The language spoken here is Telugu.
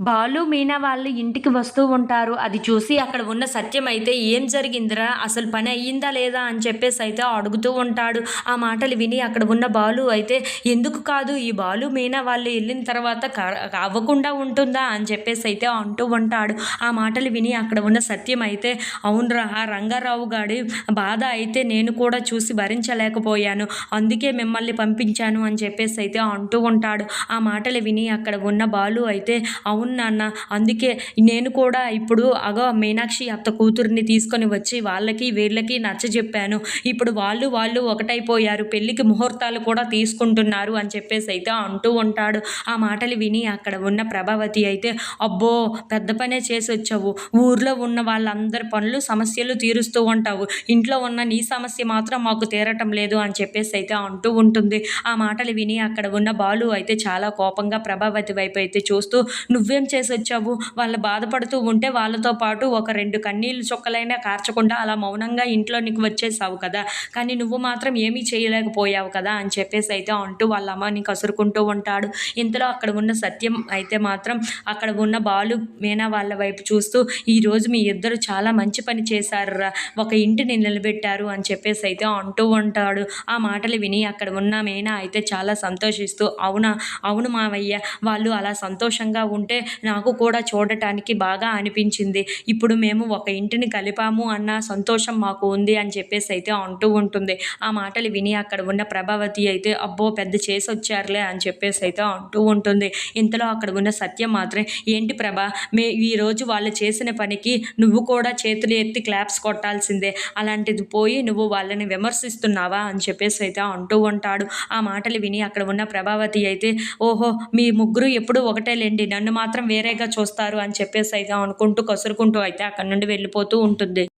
బాలు, మీనా వాళ్ళు ఇంటికి వస్తూ ఉంటారు. అది చూసి అక్కడ ఉన్న సత్యం అయితే "ఏం జరిగిందిరా? అసలు పని అయ్యిందా లేదా?" అని చెప్పేసైతే అడుగుతూ ఉంటాడు. ఆ మాటలు విని అక్కడ ఉన్న బాలు అయితే "ఎందుకు కాదు? ఈ బాలు, మీనా వాళ్ళు ఎళ్ళిన తర్వాత అవ్వకుండా ఉంటుందా?" అని చెప్పేసైతే అంటూ ఉంటాడు. ఆ మాటలు విని అక్కడ ఉన్న సత్యం అయితే "అవునురా! ఆ రంగారావు గాడి బాధ అయితే నేను కూడా చూసి భరించలేకపోయాను. అందుకే మిమ్మల్ని పంపించాను" అని చెప్పేసైతే అంటూ ఉంటాడు. ఆ మాటలు విని అక్కడ ఉన్న బాలు అయితే "అవును నాన్న, అందుకే నేను కూడా ఇప్పుడు అగో మీనాక్షి అత్త కూతురిని తీసుకొని వచ్చి వాళ్ళకి వీళ్ళకి నచ్చజెప్పాను. ఇప్పుడు వాళ్ళు ఒకటైపోయారు. పెళ్ళికి ముహూర్తాలు కూడా తీసుకుంటున్నారు" అని చెప్పేసైతే అంటూ ఉంటాడు. ఆ మాటలు విని అక్కడ ఉన్న ప్రభావతి అయితే "అబ్బో! పెద్ద పనే చేసొచ్చావు. ఊర్లో ఉన్న వాళ్ళందరి పనులు, సమస్యలు తీరుస్తూ ఉంటావు. ఇంట్లో ఉన్న నీ సమస్య మాత్రం మాకు తీరటం లేదు" అని చెప్పేసైతే అంటూ ఉంటుంది. ఆ మాటలు విని అక్కడ ఉన్న బాలు అయితే చాలా కోపంగా ప్రభావతి వైపు అయితే చూస్తూ "నువ్వేం చేసొచ్చావు? వాళ్ళు బాధపడుతూ ఉంటే వాళ్ళతో పాటు ఒక 2 కన్నీళ్లు చుక్కలైనా కార్చకుండా అలా మౌనంగా ఇంట్లోనికి వచ్చేసావు కదా! కానీ నువ్వు మాత్రం ఏమీ చేయలేకపోయావు కదా!" అని చెప్పేసైతే అంటూ వాళ్ళ అమ్మని కసురుకుంటూ ఉంటాడు. ఇంతలో అక్కడ ఉన్న సత్యం అయితే మాత్రం అక్కడ ఉన్న బాలు, మీనా వాళ్ళ వైపు చూస్తూ "ఈరోజు మీ ఇద్దరు చాలా మంచి పని చేశారురా! ఒక ఇంటిని నిలబెట్టారు" అని చెప్పేసైతే అంటూ ఉంటాడు. ఆ మాటలు విని అక్కడ ఉన్న మీనా అయితే చాలా సంతోషిస్తూ "అవునా? అవును మావయ్య. వాళ్ళు అలా సంతోషంగా ఉంటే నాకు కూడా చూడటానికి బాగా అనిపించింది. ఇప్పుడు మేము ఒక ఇంటిని కలిపాము అన్న సంతోషం మాకు ఉంది" అని చెప్పేసైతే అంటూ ఉంటుంది. ఆ మాటలు విని అక్కడ ఉన్న ప్రభావతి అయితే "అబ్బో! పెద్ద చేసొచ్చారులే" అని చెప్పేసైతే అంటూ ఉంటుంది. ఇంతలో అక్కడ ఉన్న సత్యం మాత్రం "ఏంటి ప్రభా! ఈరోజు వాళ్ళు చేసిన పనికి నువ్వు కూడా చేతులు ఎత్తి క్లాప్స్ కొట్టాల్సిందే. అలాంటిది పోయి నువ్వు వాళ్ళని విమర్శిస్తున్నావా?" అని చెప్పేసైతే అంటూ ఉంటాడు. ఆ మాటలు విని అక్కడ ఉన్న ప్రభావతి అయితే "ఓహో! మీ ముగ్గురు ఎప్పుడూ ఒకటేలెండి. నన్ను మాత్రం వేరేగా చూస్తారు" అని చెప్పేసైతే అనుకుంటూ, కసురుకుంటూ అయితే అక్కడి నుండి వెళ్ళిపోతూ ఉంటుంది.